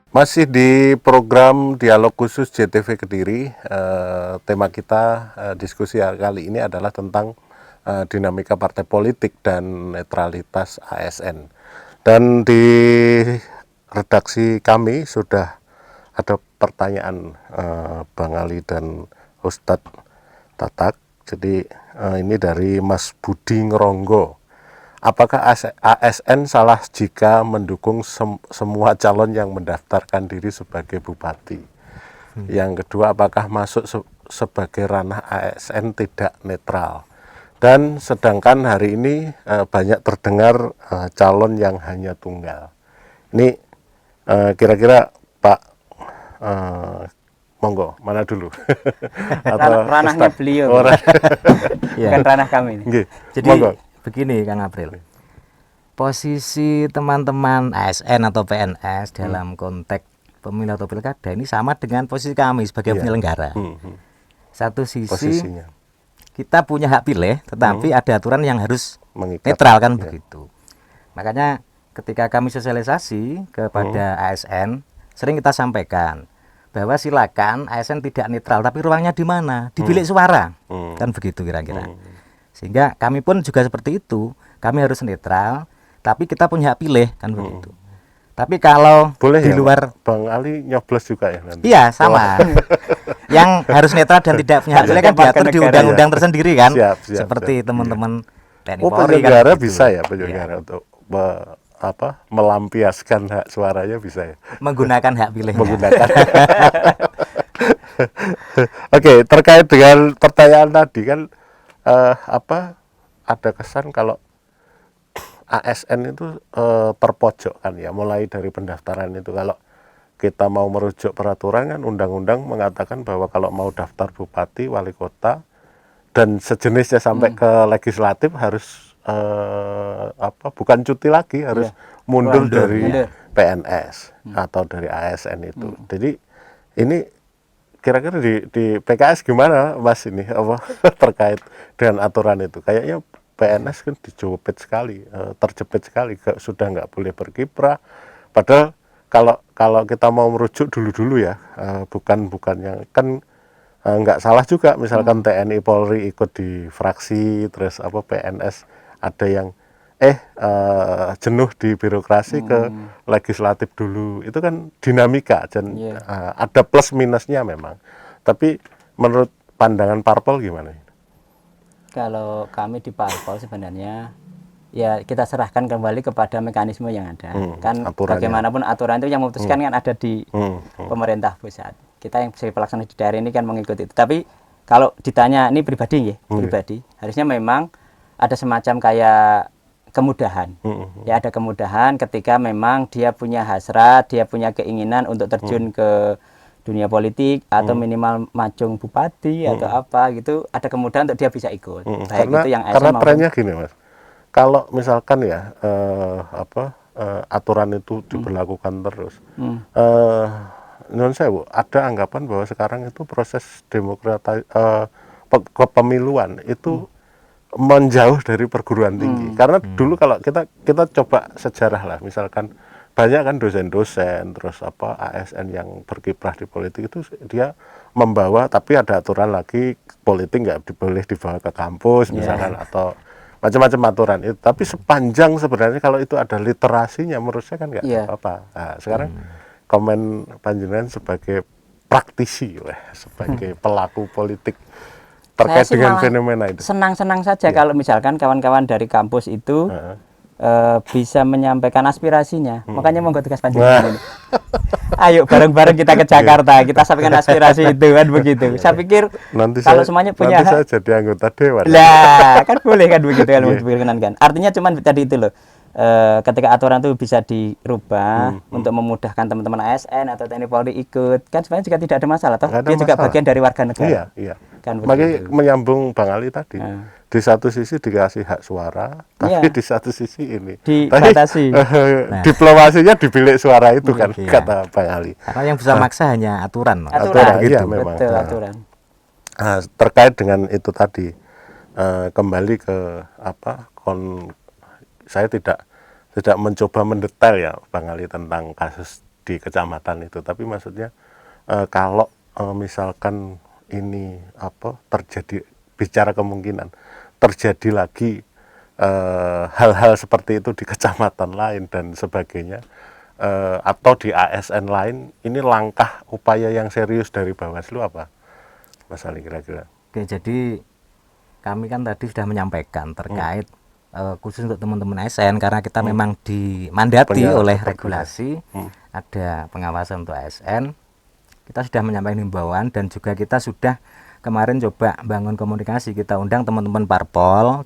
Masih di program Dialog Khusus JTV Kediri, tema kita diskusi kali ini adalah tentang dinamika partai politik dan netralitas ASN. Dan di redaksi kami sudah ada pertanyaan Bang Ali dan Ustadz Tatak. Jadi ini dari Mas Budi Ngeronggo. Apakah ASN salah jika mendukung semua calon yang mendaftarkan diri sebagai bupati? Yang kedua, apakah masuk sebagai ranah ASN tidak netral? Dan sedangkan hari ini banyak terdengar calon yang hanya tunggal. Ini kira-kira Pak, monggo, mana dulu? Atau ranahnya Ustadz? Beliau, bukan ranah kami ini. Jadi monggo. Begini Kang April, posisi teman-teman ASN atau PNS dalam konteks pemilu atau pilkada ini sama dengan posisi kami sebagai penyelenggara. Satu sisi posisinya, kita punya hak pilih, tetapi ada aturan yang harus netral kan begitu. Makanya ketika kami sosialisasi kepada ASN, sering kita sampaikan bahwa silakan ASN tidak netral, tapi ruangnya di mana? Di bilik suara, kan begitu kira-kira. Sehingga kami pun juga seperti itu, kami harus netral, tapi kita punya hak pilih kan begitu. Tapi kalau boleh di luar, Bang Ali nyoblos juga ya nanti? Iya sama. Yang harus netral dan tidak punya hak pilih kan diatur di undang-undang tersendiri kan. Seperti teman-teman TNI Polri kan. Penyelenggara bisa ya, penyelenggara untuk melampiaskan hak suaranya bisa ya. Menggunakan hak pilihnya. Menggunakan. Oke, terkait dengan pertanyaan tadi kan. Ada kesan kalau ASN itu terpojok kan ya, mulai dari pendaftaran itu. Kalau kita mau merujuk peraturan kan undang-undang mengatakan bahwa kalau mau daftar bupati, wali kota dan sejenisnya sampai ke legislatif harus bukan cuti lagi, harus mundur dari PNS atau dari ASN itu. Jadi ini kira-kira di PKS gimana Mas ini terkait dengan aturan itu? Kayaknya PNS kan dijepit sekali, terjepit sekali, sudah nggak boleh berkiprah. Padahal kalau kita mau merujuk dulu ya, bukan yang kan nggak salah juga. Misalkan TNI Polri ikut di fraksi, terus PNS ada yang jenuh di birokrasi ke legislatif dulu. Itu kan dinamika dan ada plus minusnya memang. Tapi menurut pandangan Parpol gimana? Kalau kami di Parpol sebenarnya ya kita serahkan kembali kepada mekanisme yang ada. Kan aturannya, bagaimanapun aturan itu yang memutuskan kan ada di pemerintah pusat. Kita yang sebagai pelaksana di daerah ini kan mengikuti itu. Tapi kalau ditanya ini pribadi pribadi, harusnya memang ada semacam kayak kemudahan. Ya ada kemudahan ketika memang dia punya hasrat, dia punya keinginan untuk terjun ke dunia politik atau minimal majung bupati atau apa gitu, ada kemudahan untuk dia bisa ikut. Baik itu yang karena trennya gini Mas. Kalau misalkan ya aturan itu diberlakukan terus. Ada anggapan bahwa sekarang itu proses kepemiluan itu menjauh dari perguruan tinggi. Karena dulu kalau kita coba sejarah lah, misalkan banyak kan dosen-dosen terus ASN yang berkiprah di politik itu dia membawa, tapi ada aturan lagi politik nggak boleh dibawa ke kampus misalkan atau macam-macam aturan itu. Tapi sepanjang sebenarnya kalau itu ada literasinya menurut saya kan nggak apa-apa. Nah, sekarang komen panjenengan sebagai praktisi sebagai pelaku politik terkait dengan fenomena itu. Senang-senang saja kalau misalkan kawan-kawan dari kampus itu bisa menyampaikan aspirasinya. Makanya monggo tugas panjenengan ini. Ayo bareng-bareng kita ke Jakarta, kita sampaikan aspirasi itu kan begitu. Saya pikir nanti kalau semuanya punya nanti saya jadi anggota dewan. Lah, kan boleh kan begitu kan kan. Artinya cuman tadi itu loh. Ketika aturan itu bisa dirubah untuk memudahkan teman-teman ASN atau TNI Polri ikut, kan sebenarnya juga tidak ada masalah toh. Dia juga bagian dari warga negara. Iya. Kan makanya menyambung Bang Ali tadi. Di satu sisi dikasih hak suara, tapi di satu sisi ini dibatasi. Diplomasinya di bilik suara itu kan kata Bang Ali. Karena yang bisa maksa hanya aturan. Aturan iya memang. Betul, aturan. Terkait dengan itu tadi, kembali ke saya tidak mencoba mendetail ya Bang Ali tentang kasus di kecamatan itu. Tapi maksudnya kalau misalkan ini terjadi, bicara kemungkinan terjadi lagi hal-hal seperti itu di kecamatan lain dan sebagainya, atau di ASN lain, ini langkah upaya yang serius dari Bawaslu apa, Mas Ali, kira-kira? Oke, jadi kami kan tadi sudah menyampaikan terkait khusus untuk teman-teman ASN, karena kita memang dimandati oleh regulasi, ada pengawasan untuk ASN. Kita sudah menyampaikan himbauan dan juga kita sudah kemarin coba bangun komunikasi, kita undang teman-teman parpol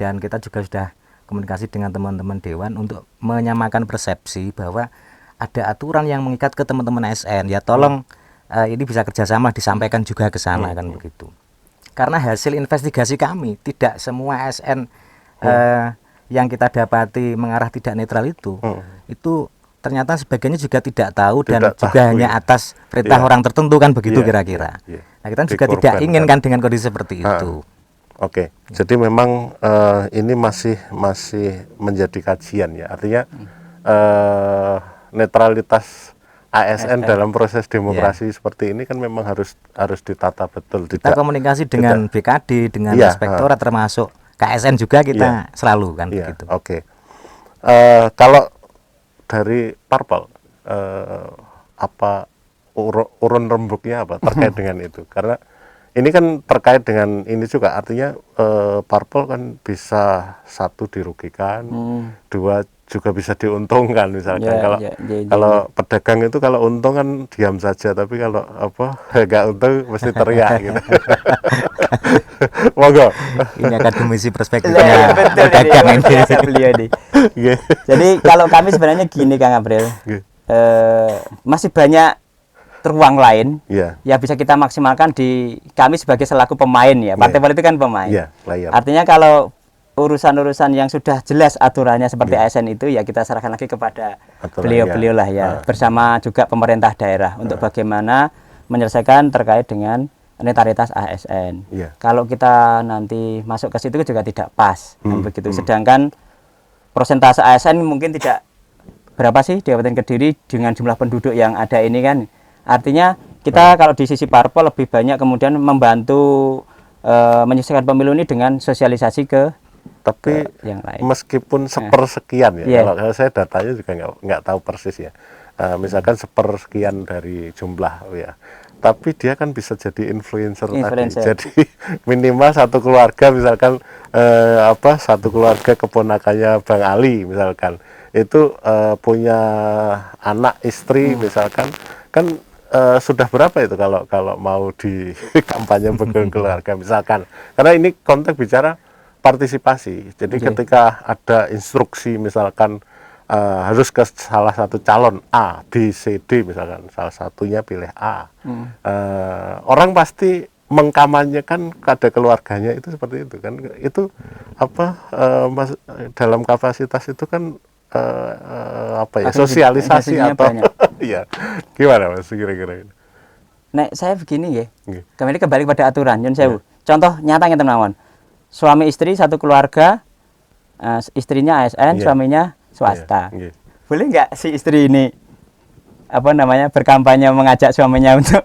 dan kita juga sudah komunikasi dengan teman-teman dewan untuk menyamakan persepsi bahwa ada aturan yang mengikat ke teman-teman ASN. Ya tolong ini bisa kerjasama disampaikan juga ke sana kan begitu. Karena hasil investigasi kami tidak semua ASN yang kita dapati mengarah tidak netral itu ternyata sebagainya juga tidak tahu dan juga hanya atas perintah orang tertentu kan begitu kira-kira. Nah, kita juga tidak inginkan dengan kondisi seperti itu. Oke, jadi memang ini masih menjadi kajian ya. Artinya netralitas ASN dalam proses demokrasi seperti ini kan memang harus ditata betul. Kita komunikasi dengan BKD, dengan inspektorat termasuk KSN juga kita selalu kan begitu. Oke. Kalau dari parpol apa urun rembuknya apa terkait dengan itu? Karena ini kan terkait dengan ini juga, artinya parpol kan bisa satu dirugikan, dua juga bisa diuntungkan misalkan. Kalau pedagang itu kalau untung kan diam saja, tapi kalau nggak untung mesti teriak gitu. Monggo. Ini akademisi perspektifnya pedagang ini. Jadi kalau kami sebenarnya gini Kang April, masih banyak ruang lain yang bisa kita maksimalkan di kami sebagai selaku pemain ya. Partai politik kan pemain. Artinya kalau urusan-urusan yang sudah jelas aturannya seperti ASN itu ya kita serahkan lagi kepada beliau-beliau lah ya, bersama juga pemerintah daerah untuk bagaimana menyelesaikan terkait dengan netralitas ASN. Kalau kita nanti masuk ke situ juga tidak pas begitu. Sedangkan persentase ASN mungkin tidak berapa sih di Kabupaten Kediri dengan jumlah penduduk yang ada ini kan. Artinya kita kalau di sisi parpol lebih banyak kemudian membantu menyelesaikan pemilu ini dengan sosialisasi ke yang lain. Meskipun sepersekian ya, kalau saya datanya juga nggak tahu persis ya. Misalkan sepersekian dari jumlah ya, tapi dia kan bisa jadi influencer. Tadi. Jadi minimal satu keluarga misalkan satu keluarga keponakannya Bang Ali misalkan itu punya anak istri misalkan kan sudah berapa itu kalau mau di kampanye berkeluarga misalkan, karena ini konteks bicara partisipasi. Jadi ketika ada instruksi misalkan harus ke salah satu calon A, B, C, D misalkan, salah satunya pilih A, orang pasti mengkampanyekan pada keluarganya itu seperti itu kan. Itu dalam kapasitas itu kan sosialisasi atau iya, gimana Mas kira-kira ini? Nah, saya begini ya. Kembali pada aturan Yun Sewu. Contoh nyatanya teman-teman. Suami istri satu keluarga, istrinya ASN, suaminya swasta. Boleh nggak si istri ini berkampanye mengajak suaminya untuk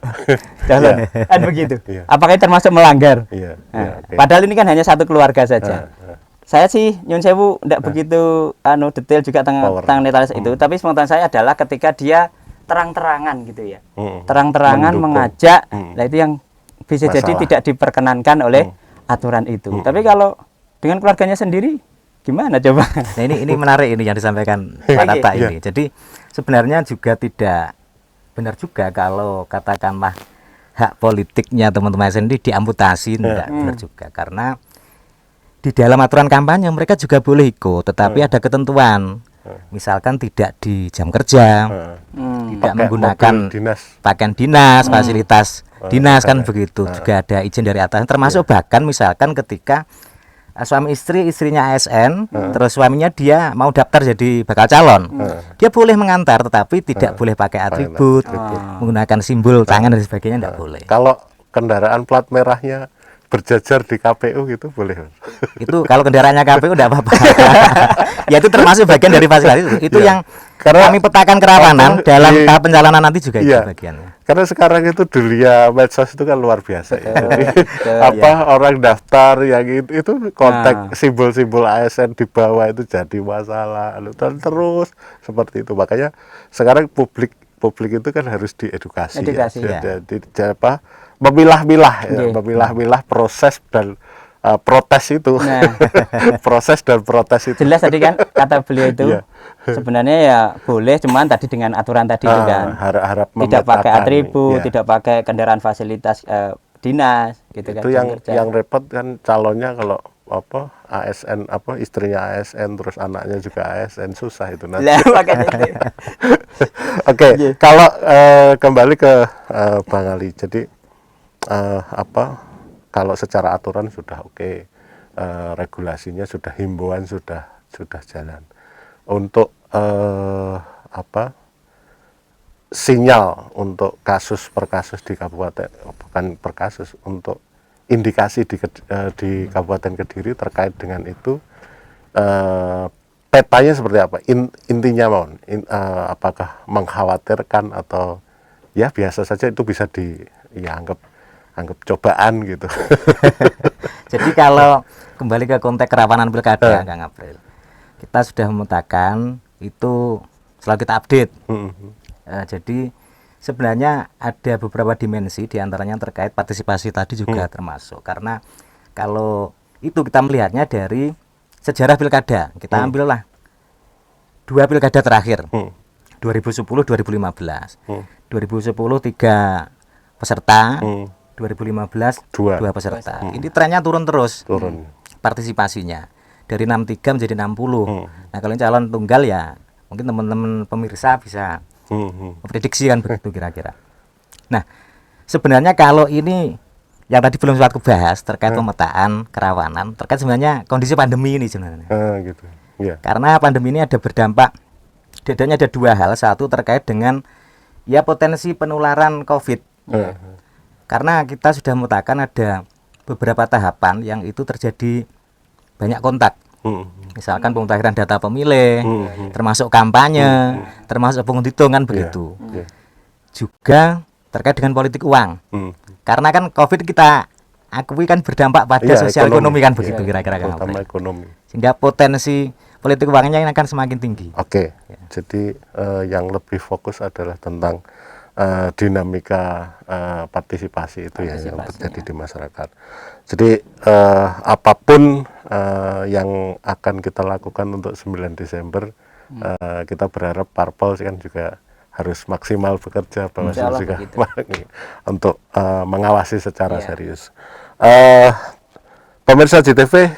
calon? Kan begitu. Apakah itu termasuk melanggar? Padahal ini kan hanya satu keluarga saja. Saya sih Nyun Sewu tidak begitu detail juga tentang netralitas itu, tapi sepengetahuan saya adalah ketika dia terang-terangan gitu ya. Terang-terangan mengajak, nah itu yang bisa jadi tidak diperkenankan oleh aturan itu. Tapi kalau dengan keluarganya sendiri gimana coba? Nah ini menarik ini yang disampaikan Pak Tata ini. Jadi sebenarnya juga tidak benar juga kalau katakanlah hak politiknya teman-teman ASN diamputasi, tidak benar juga, karena di dalam aturan kampanye mereka juga boleh ikut, tetapi ada ketentuan. Misalkan tidak di jam kerja, tidak menggunakan pakaian dinas, fasilitas dinas kan begitu. Juga ada izin dari atas, termasuk bahkan misalkan ketika suami istrinya ASN, terus suaminya dia mau daftar jadi bakal calon, dia boleh mengantar, tetapi tidak boleh pakai atribut, menggunakan simbol tangan dan sebagainya, tidak boleh. Kalau kendaraan plat merahnya berjajar di KPU gitu boleh? Itu kalau kendaraannya KPU tidak apa-apa. Ya itu termasuk bagian dari fasilitas itu. Itu yang Karena kami petakan kerawanan dalam tahap pencalonan nanti juga itu iya, bagiannya. karena sekarang itu dunia medsos itu kan luar biasa ya. Jadi betul. orang daftar yang itu kontak simbol-simbol ASN di bawah itu jadi masalah. Dan terus seperti itu. Makanya sekarang publik itu kan harus diedukasi Edukasi, ya. ya. Jadi memilah-milah ya, Nggih. memilah-milah proses dan protes itu. Nah. Proses dan protes itu. Jelas tadi kan kata beliau itu Iya. sebenarnya ya boleh, cuman tadi dengan aturan tadi itu kan harap tidak pakai memetakan, atribut, ya. tidak pakai kendaraan fasilitas dinas gitu kan. Itu yang repot kan calonnya kalau ASN istrinya ASN terus anaknya juga ASN, susah itu nanti. Lah makanya itu. Oke, kalau kembali ke Bang Ali, jadi kalau secara aturan sudah oke, regulasinya sudah, himbauan sudah jalan. Untuk sinyal untuk kasus per kasus di kabupaten, bukan per kasus, untuk indikasi di Kabupaten Kediri terkait dengan itu, petanya seperti apa? Intinya apakah mengkhawatirkan atau ya biasa saja, itu bisa anggap cobaan gitu. Jadi kalau kembali ke konteks kerawanan pilkada, Kang April, kita sudah memetakan itu, selalu kita update. Jadi sebenarnya ada beberapa dimensi, diantaranya terkait partisipasi tadi juga termasuk. Karena kalau itu kita melihatnya dari sejarah pilkada, kita ambillah 2 pilkada terakhir, 2010-2015. 2010 3 peserta, 2015 2 peserta. Ini trennya turun terus. Partisipasinya dari 63 menjadi 60. Nah, kalau calon tunggal ya mungkin teman-teman pemirsa bisa memprediksi kan begitu kira-kira. Nah, sebenarnya kalau ini yang tadi belum sempat kubahas terkait pemetaan kerawanan, terkait sebenarnya kondisi pandemi ini sebenarnya. Gitu. Yeah. Karena pandemi ini ada berdampak, dadanya ada 2 hal. Satu terkait dengan ya potensi penularan COVID. Karena kita sudah memetakan ada beberapa tahapan yang itu terjadi banyak kontak. Misalkan pemutakhiran data pemilih, termasuk kampanye, termasuk penghitungan begitu. Juga terkait dengan politik uang. Karena kan COVID kita akui kan berdampak pada sosial ekonomi kan begitu kira-kira kan. Terutama ekonomi. Sehingga potensi politik uangnya akan semakin tinggi. Oke. Jadi yang lebih fokus adalah tentang dinamika partisipasi itu ya yang terjadi di masyarakat. Jadi apapun yang akan kita lakukan untuk 9 Desember, kita berharap Parpol kan juga harus maksimal bekerja, Bawaslu juga untuk mengawasi secara serius. Pemirsa JTV,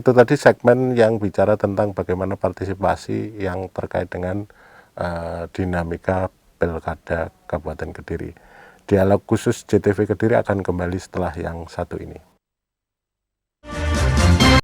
itu tadi segmen yang bicara tentang bagaimana partisipasi yang terkait dengan dinamika Pilkada Kabupaten Kediri. Dialog khusus JTV Kediri akan kembali setelah yang satu ini.